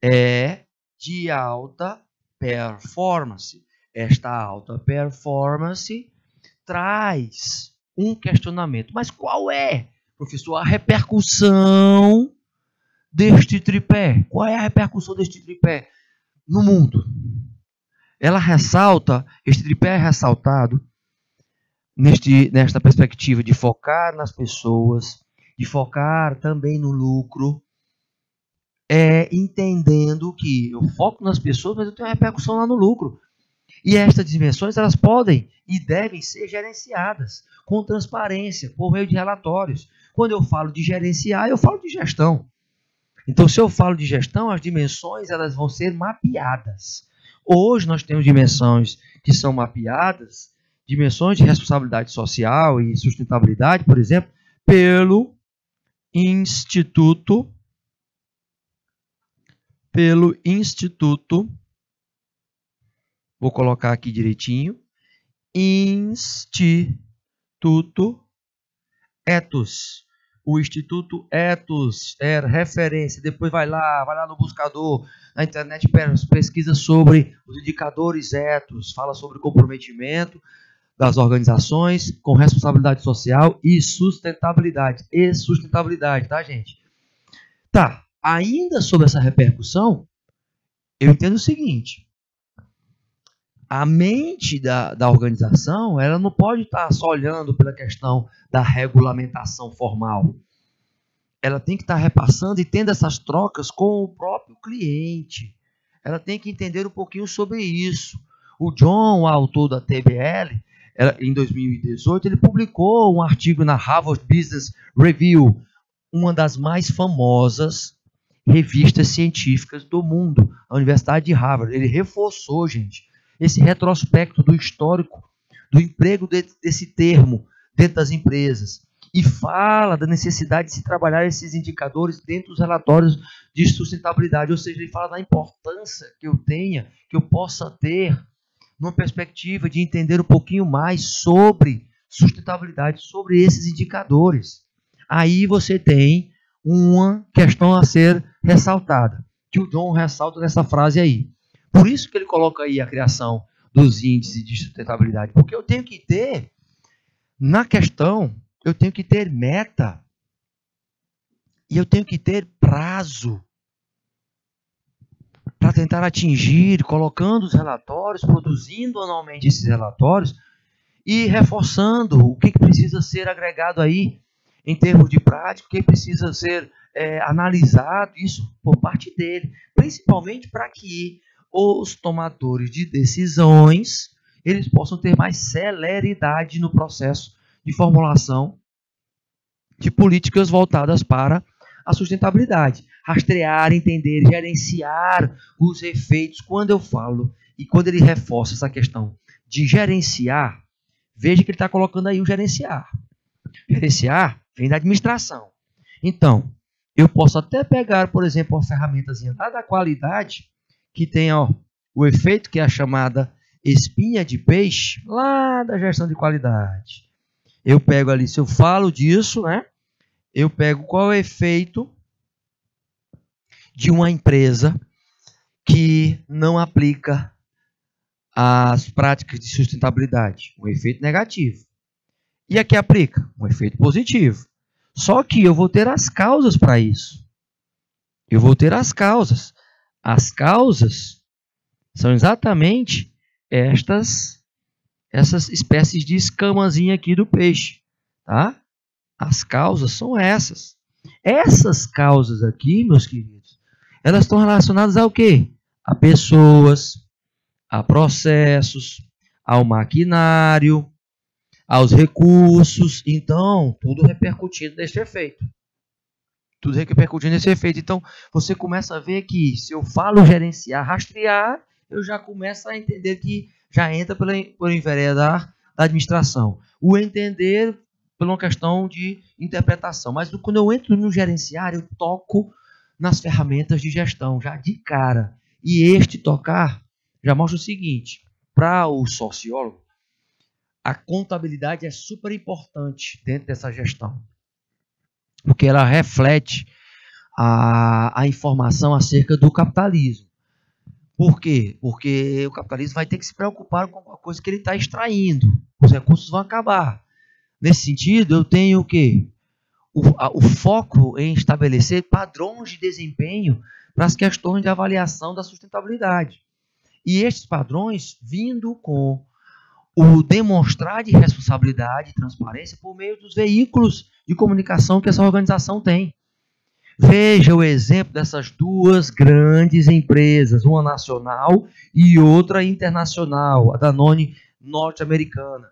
é de alta performance. Esta alta performance traz um questionamento. Mas qual é, professor, a repercussão deste tripé? Qual é a repercussão deste tripé no mundo? Ela ressalta, este tripé é ressaltado nesta perspectiva de focar nas pessoas, de focar também no lucro, entendendo que eu foco nas pessoas, mas eu tenho uma repercussão lá no lucro. E estas dimensões, elas podem e devem ser gerenciadas com transparência, por meio de relatórios. Quando eu falo de gerenciar, eu falo de gestão. Então, se eu falo de gestão, as dimensões elas vão ser mapeadas. Hoje nós temos dimensões que são mapeadas, dimensões de responsabilidade social e sustentabilidade, por exemplo, pelo Instituto, vou colocar aqui direitinho, Instituto Ethos. O Instituto Ethos é referência. Depois vai lá no buscador, na internet, pesquisa sobre os indicadores Ethos, fala sobre comprometimento das organizações com responsabilidade social e sustentabilidade. E sustentabilidade, tá, gente? Tá, ainda sobre essa repercussão, eu entendo o seguinte. A mente da organização, ela não pode estar só olhando pela questão da regulamentação formal. Ela tem que estar repassando e tendo essas trocas com o próprio cliente. Ela tem que entender um pouquinho sobre isso. O John, o autor da TBL, em 2018, ele publicou um artigo na Harvard Business Review, uma das mais famosas revistas científicas do mundo, a Universidade de Harvard. Ele reforçou, gente, esse retrospecto do histórico do emprego desse termo dentro das empresas e fala da necessidade de se trabalhar esses indicadores dentro dos relatórios de sustentabilidade, ou seja, ele fala da importância que eu possa ter numa perspectiva de entender um pouquinho mais sobre sustentabilidade, sobre esses indicadores. Aí você tem uma questão a ser ressaltada, que o John ressalta nessa frase aí. Por isso que ele coloca aí a criação dos índices de sustentabilidade, porque eu tenho que ter, na questão, eu tenho que ter meta e eu tenho que ter prazo para tentar atingir, colocando os relatórios, produzindo anualmente esses relatórios e reforçando o que precisa ser agregado aí em termos de prática, o que precisa ser analisado, isso por parte dele, principalmente para que os tomadores de decisões eles possam ter mais celeridade no processo de formulação de políticas voltadas para a sustentabilidade. Rastrear, entender, gerenciar os efeitos. Quando eu falo e quando ele reforça essa questão de gerenciar, veja que ele está colocando aí o gerenciar. Gerenciar vem da administração. Então, eu posso até pegar, por exemplo, uma ferramentazinha lá da qualidade, que tem o efeito que é a chamada espinha de peixe, lá da gestão de qualidade. Eu pego ali, se eu falo disso, né? Eu pego qual é o efeito de uma empresa que não aplica as práticas de sustentabilidade. Um efeito negativo. E a que aplica? Um efeito positivo. Só que eu vou ter as causas para isso. Eu vou ter as causas. As causas são exatamente essas espécies de escamazinha aqui do peixe, tá? As causas são essas. Essas causas aqui, meus queridos, elas estão relacionadas ao quê? A pessoas, a processos, ao maquinário, aos recursos. Então, tudo repercutindo nesse efeito. Tudo repercutindo nesse efeito. Então, você começa a ver que se eu falo gerenciar, rastrear, eu já começo a entender que já entra pelo enveredar da administração. O entender por uma questão de interpretação. Mas quando eu entro no gerenciar, eu toco nas ferramentas de gestão, já de cara. E este tocar já mostra o seguinte, para o sociólogo, a contabilidade é super importante dentro dessa gestão. Porque ela reflete a informação acerca do capitalismo. Por quê? Porque o capitalismo vai ter que se preocupar com a coisa que ele está extraindo. Os recursos vão acabar. Nesse sentido, eu tenho o quê? O foco em estabelecer padrões de desempenho para as questões de avaliação da sustentabilidade. E estes padrões vindo com o demonstrar de responsabilidade e transparência por meio dos veículos de comunicação que essa organização tem. Veja o exemplo dessas duas grandes empresas, uma nacional e outra internacional, a Danone norte-americana.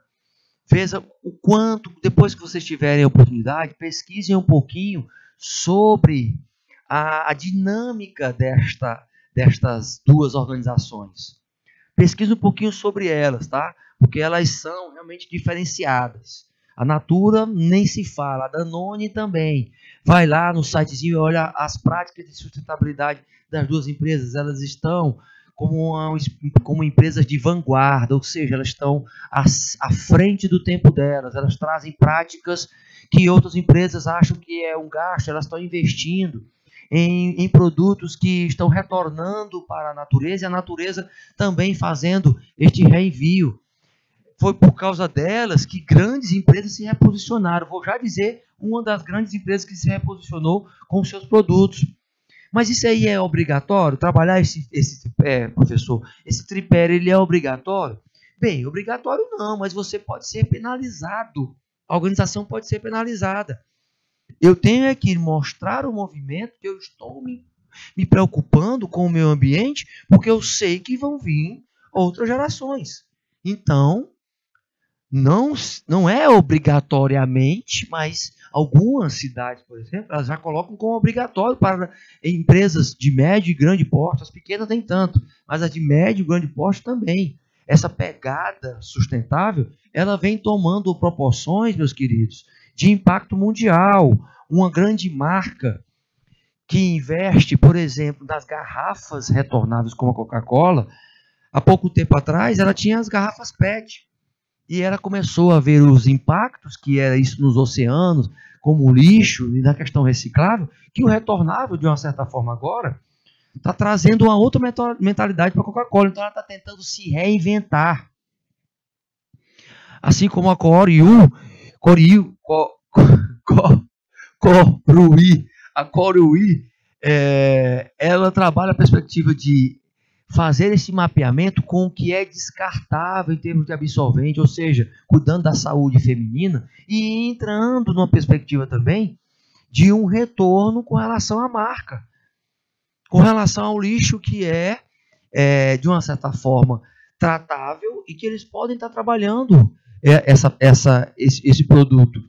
Veja o quanto, depois que vocês tiverem a oportunidade, pesquisem um pouquinho sobre a dinâmica destas duas organizações. Pesquise um pouquinho sobre elas, tá? Porque elas são realmente diferenciadas. A Natura nem se fala, a Danone também. Vai lá no sitezinho e olha as práticas de sustentabilidade das duas empresas. Elas estão como empresas de vanguarda, ou seja, elas estão à frente do tempo delas. Elas trazem práticas que outras empresas acham que é um gasto. Elas estão investindo em produtos que estão retornando para a natureza e a natureza também fazendo este reenvio. Foi por causa delas que grandes empresas se reposicionaram. Vou já dizer uma das grandes empresas que se reposicionou com os seus produtos. Mas isso aí é obrigatório? Trabalhar esse tripé, professor? Esse tripé, ele é obrigatório? Bem, obrigatório não, mas você pode ser penalizado. A organização pode ser penalizada. Eu tenho que mostrar o movimento que eu estou me preocupando com o meio ambiente, porque eu sei que vão vir outras gerações. Então, não é obrigatoriamente, mas algumas cidades, por exemplo, elas já colocam como obrigatório para empresas de médio e grande porte. As pequenas nem tanto, mas as de médio e grande porte também. Essa pegada sustentável, ela vem tomando proporções, meus queridos, de impacto mundial. Uma grande marca que investe, por exemplo, nas garrafas retornáveis como a Coca-Cola, há pouco tempo atrás, ela tinha as garrafas PET. E ela começou a ver os impactos, que era isso nos oceanos, como o lixo e na questão reciclável, que o retornável, de uma certa forma agora, está trazendo uma outra mentalidade para a Coca-Cola. Então ela está tentando se reinventar. Assim como a Coruí, ela trabalha a perspectiva de fazer esse mapeamento com o que é descartável em termos de absorvente, ou seja, cuidando da saúde feminina e entrando numa perspectiva também de um retorno com relação à marca, com relação ao lixo que é de uma certa forma, tratável e que eles podem estar trabalhando esse produto.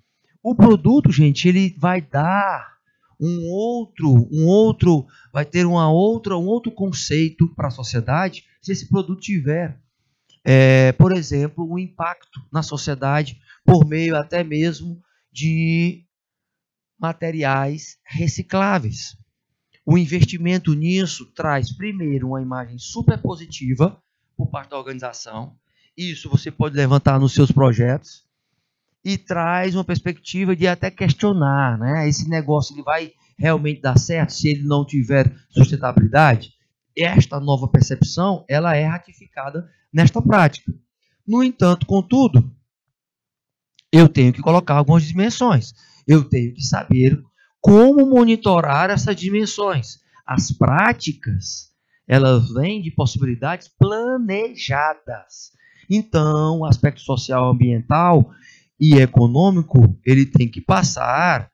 O produto, gente, ele vai dar um outro conceito para a sociedade se esse produto tiver, por exemplo, um impacto na sociedade por meio até mesmo de materiais recicláveis. O investimento nisso traz, primeiro, uma imagem super positiva por parte da organização. Isso você pode levantar nos seus projetos e traz uma perspectiva de até questionar, né? Esse negócio ele vai realmente dar certo se ele não tiver sustentabilidade? Esta nova percepção, ela é ratificada nesta prática. No entanto, contudo, eu tenho que colocar algumas dimensões. Eu tenho que saber como monitorar essas dimensões. As práticas, elas vêm de possibilidades planejadas. Então, o aspecto social, ambiental e econômico, ele tem que passar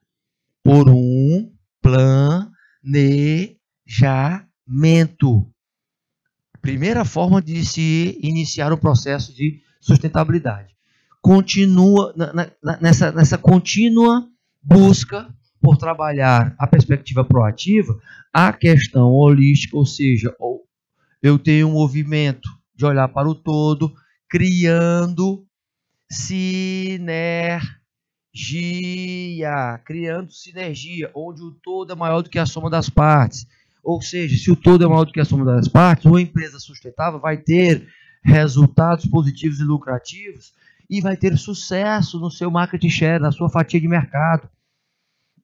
por um planejamento. Primeira forma de se iniciar o processo de sustentabilidade. Continua nessa contínua busca por trabalhar a perspectiva proativa, a questão holística, ou seja, eu tenho um movimento de olhar para o todo, criando sinergia, onde o todo é maior do que a soma das partes. Ou seja, se o todo é maior do que a soma das partes, uma empresa sustentável vai ter resultados positivos e lucrativos e vai ter sucesso no seu market share, na sua fatia de mercado.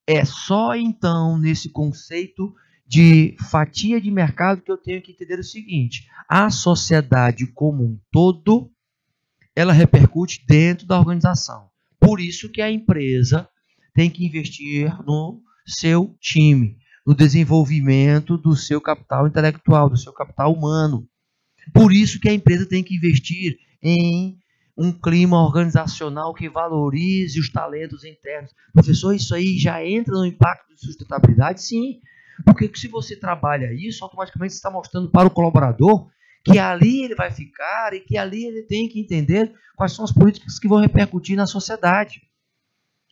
É só então nesse conceito de fatia de mercado que eu tenho que entender o seguinte: a sociedade como um todo, ela repercute dentro da organização. Por isso que a empresa tem que investir no seu time, no desenvolvimento do seu capital intelectual, do seu capital humano. Por isso que a empresa tem que investir em um clima organizacional que valorize os talentos internos. Professor, isso aí já entra no impacto de sustentabilidade? Sim, porque se você trabalha isso, automaticamente você está mostrando para o colaborador que ali ele vai ficar e que ali ele tem que entender quais são as políticas que vão repercutir na sociedade.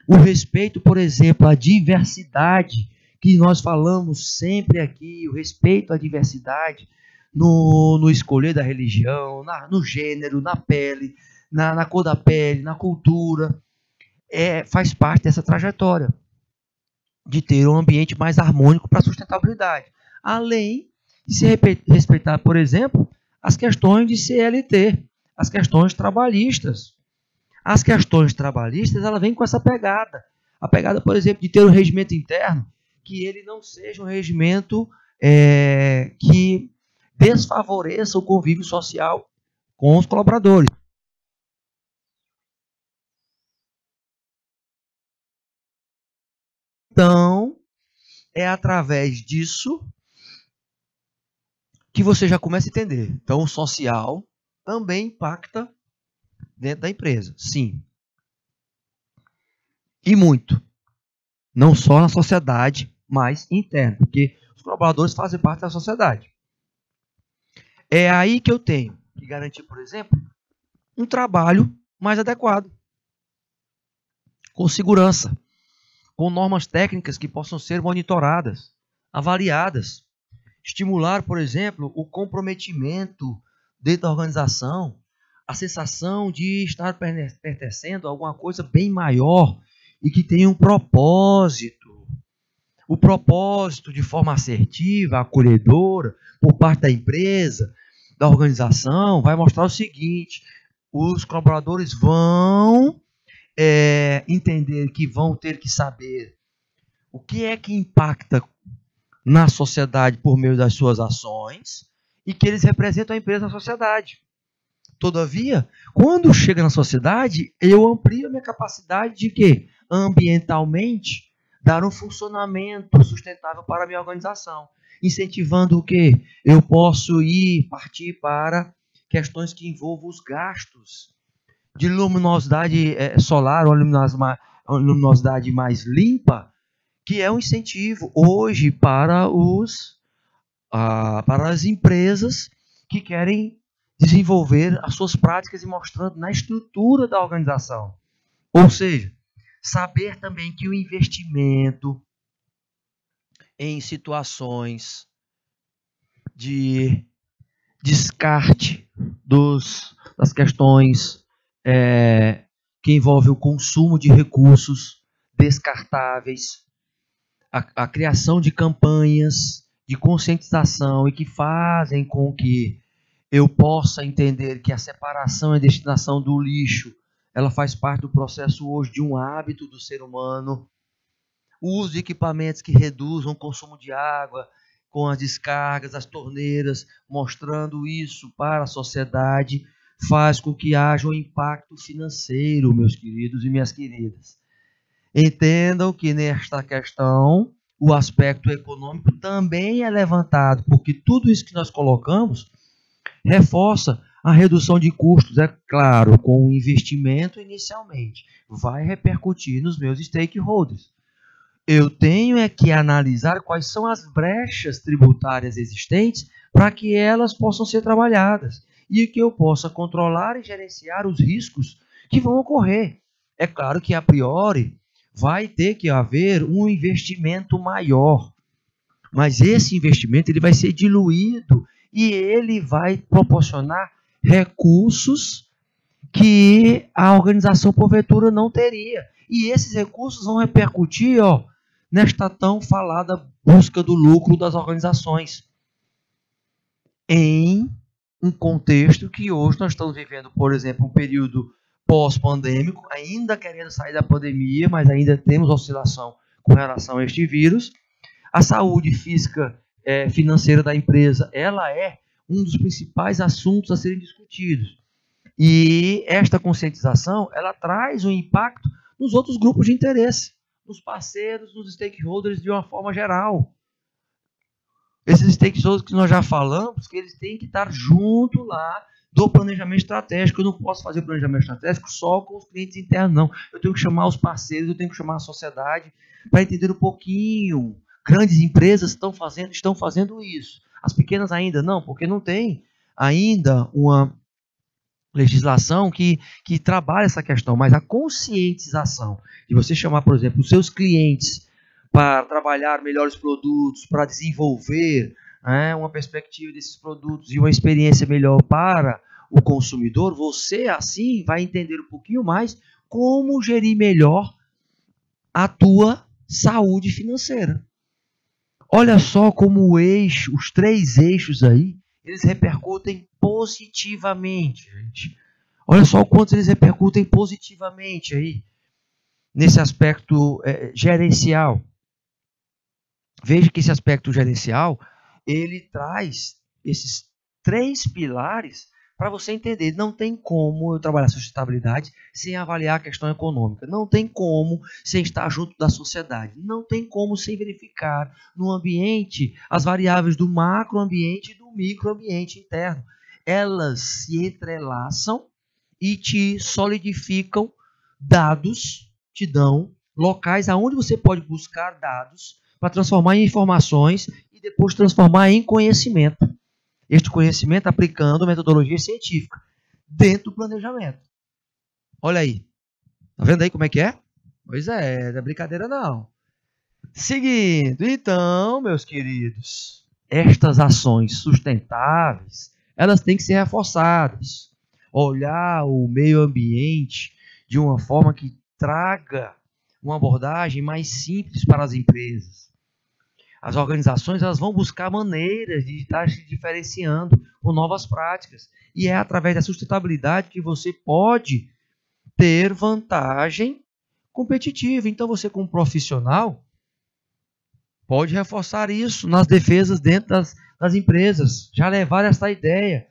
O respeito, por exemplo, à diversidade, que nós falamos sempre aqui, o respeito à diversidade no escolher da religião, no gênero, na pele, na cor da pele, na cultura, faz parte dessa trajetória de ter um ambiente mais harmônico para a sustentabilidade. Além de se respeitar, por exemplo, as questões de CLT, as questões trabalhistas. As questões trabalhistas, ela vem com essa pegada. A pegada, por exemplo, de ter um regimento interno, que ele não seja um regimento que desfavoreça o convívio social com os colaboradores. Então, é através disso que você já começa a entender. Então, o social também impacta dentro da empresa. Sim. E muito. Não só na sociedade, mas interna. Porque os colaboradores fazem parte da sociedade. É aí que eu tenho que garantir, por exemplo, um trabalho mais adequado. Com segurança. Com normas técnicas que possam ser monitoradas, avaliadas. Estimular, por exemplo, o comprometimento dentro da organização, a sensação de estar pertencendo a alguma coisa bem maior e que tenha um propósito. O propósito de forma assertiva, acolhedora, por parte da empresa, da organização, vai mostrar o seguinte: os colaboradores vão entender que vão ter que saber o que é que impacta na sociedade por meio das suas ações e que eles representam a empresa na sociedade. Todavia, quando chega na sociedade, eu amplio a minha capacidade de quê? Ambientalmente, dar um funcionamento sustentável para a minha organização. Incentivando o quê? Eu posso partir para questões que envolvam os gastos de luminosidade solar, ou luminosidade mais limpa, que é um incentivo hoje para as empresas que querem desenvolver as suas práticas e mostrando na estrutura da organização. Ou seja, saber também que o investimento em situações de descarte das questões que envolvem o consumo de recursos descartáveis, a criação de campanhas de conscientização e que fazem com que eu possa entender que a separação e destinação do lixo, ela faz parte do processo hoje de um hábito do ser humano. O uso de equipamentos que reduzam o consumo de água, com as descargas, as torneiras, mostrando isso para a sociedade, faz com que haja um impacto financeiro, meus queridos e minhas queridas. Entendam que nesta questão o aspecto econômico também é levantado, porque tudo isso que nós colocamos reforça a redução de custos, é claro, com o investimento inicialmente. Vai repercutir nos meus stakeholders. Eu tenho que analisar quais são as brechas tributárias existentes para que elas possam ser trabalhadas e que eu possa controlar e gerenciar os riscos que vão ocorrer. É claro que, a priori, vai ter que haver um investimento maior, mas esse investimento ele vai ser diluído e ele vai proporcionar recursos que a organização, porventura, não teria. E esses recursos vão repercutir nesta tão falada busca do lucro das organizações. Em um contexto que hoje nós estamos vivendo, por exemplo, um período pós-pandêmico, ainda querendo sair da pandemia, mas ainda temos oscilação com relação a este vírus. A saúde física financeira da empresa, ela é um dos principais assuntos a serem discutidos. E esta conscientização, ela traz um impacto nos outros grupos de interesse, nos parceiros, nos stakeholders de uma forma geral. Esses stakeholders que nós já falamos, que eles têm que estar junto lá do planejamento estratégico. Eu não posso fazer o planejamento estratégico só com os clientes internos, não. Eu tenho que chamar os parceiros, eu tenho que chamar a sociedade para entender um pouquinho. Grandes empresas estão fazendo isso. As pequenas ainda não, porque não tem ainda uma legislação que trabalha essa questão. Mas a conscientização de você chamar, por exemplo, os seus clientes para trabalhar melhores produtos, para desenvolver uma perspectiva desses produtos e uma experiência melhor para o consumidor, você assim vai entender um pouquinho mais como gerir melhor a tua saúde financeira. Olha só como os 3 eixos aí, eles repercutem positivamente, gente. Olha só o quanto eles repercutem positivamente aí, nesse aspecto gerencial. Veja que esse aspecto gerencial, ele traz esses 3 pilares para você entender, não tem como eu trabalhar sustentabilidade sem avaliar a questão econômica. Não tem como sem estar junto da sociedade. Não tem como sem verificar no ambiente as variáveis do macroambiente e do microambiente interno. Elas se entrelaçam e te solidificam dados, te dão locais aonde você pode buscar dados para transformar em informações e depois transformar em conhecimento. Este conhecimento aplicando metodologia científica dentro do planejamento. Olha aí. Tá vendo aí como é que é? Pois é, não é brincadeira não. Seguindo, então, meus queridos, estas ações sustentáveis, elas têm que ser reforçadas. Olhar o meio ambiente de uma forma que traga uma abordagem mais simples para as empresas. As organizações elas vão buscar maneiras de estar se diferenciando com novas práticas. E é através da sustentabilidade que você pode ter vantagem competitiva. Então, você como profissional pode reforçar isso nas defesas dentro das empresas. Já levar essa ideia.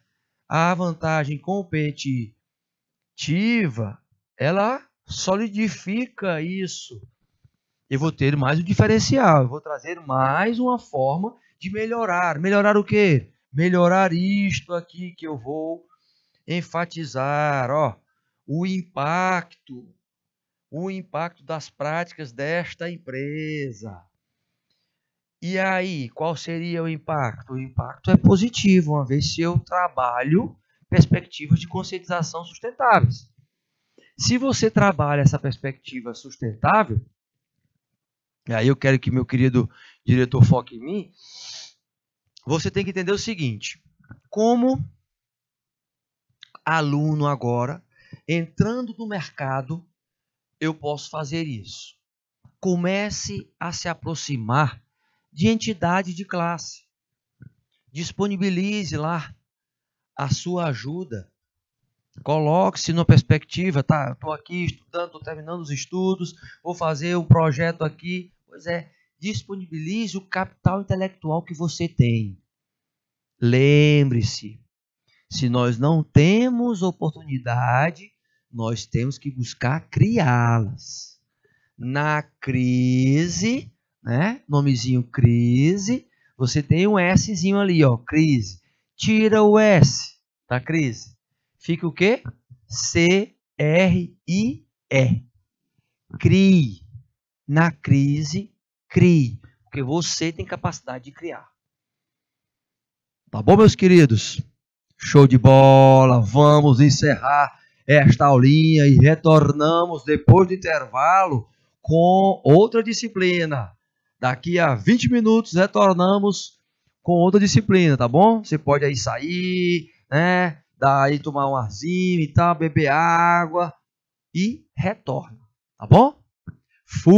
A vantagem competitiva, ela solidifica isso. Eu vou ter mais um diferencial, eu vou trazer mais uma forma de melhorar. Melhorar o quê? Melhorar isto aqui que eu vou enfatizar, ó, o impacto das práticas desta empresa. E aí, qual seria o impacto? O impacto é positivo, uma vez que eu trabalho perspectivas de conscientização sustentáveis. Se você trabalha essa perspectiva sustentável, e aí eu quero que meu querido diretor foque em mim, você tem que entender o seguinte, como aluno agora, entrando no mercado, eu posso fazer isso. Comece a se aproximar de entidade de classe. Disponibilize lá a sua ajuda. Coloque-se numa perspectiva, tá? Estou aqui estudando, estou terminando os estudos, vou fazer um projeto aqui. Pois é, disponibilize o capital intelectual que você tem. Lembre-se, se nós não temos oportunidade, nós temos que buscar criá-las. Na crise, né? Nomezinho crise, você tem um Szinho ali, ó, crise. Tira o S da crise. Fica o quê? C-R-I-E. Crie. Na crise, crie. Porque você tem capacidade de criar. Tá bom, meus queridos? Show de bola. Vamos encerrar esta aulinha e retornamos depois do intervalo com outra disciplina. Daqui a 20 minutos retornamos com outra disciplina, tá bom? Você pode aí sair, né? Daí tomar um arzinho e tal, beber água e retorna, tá bom? Fui!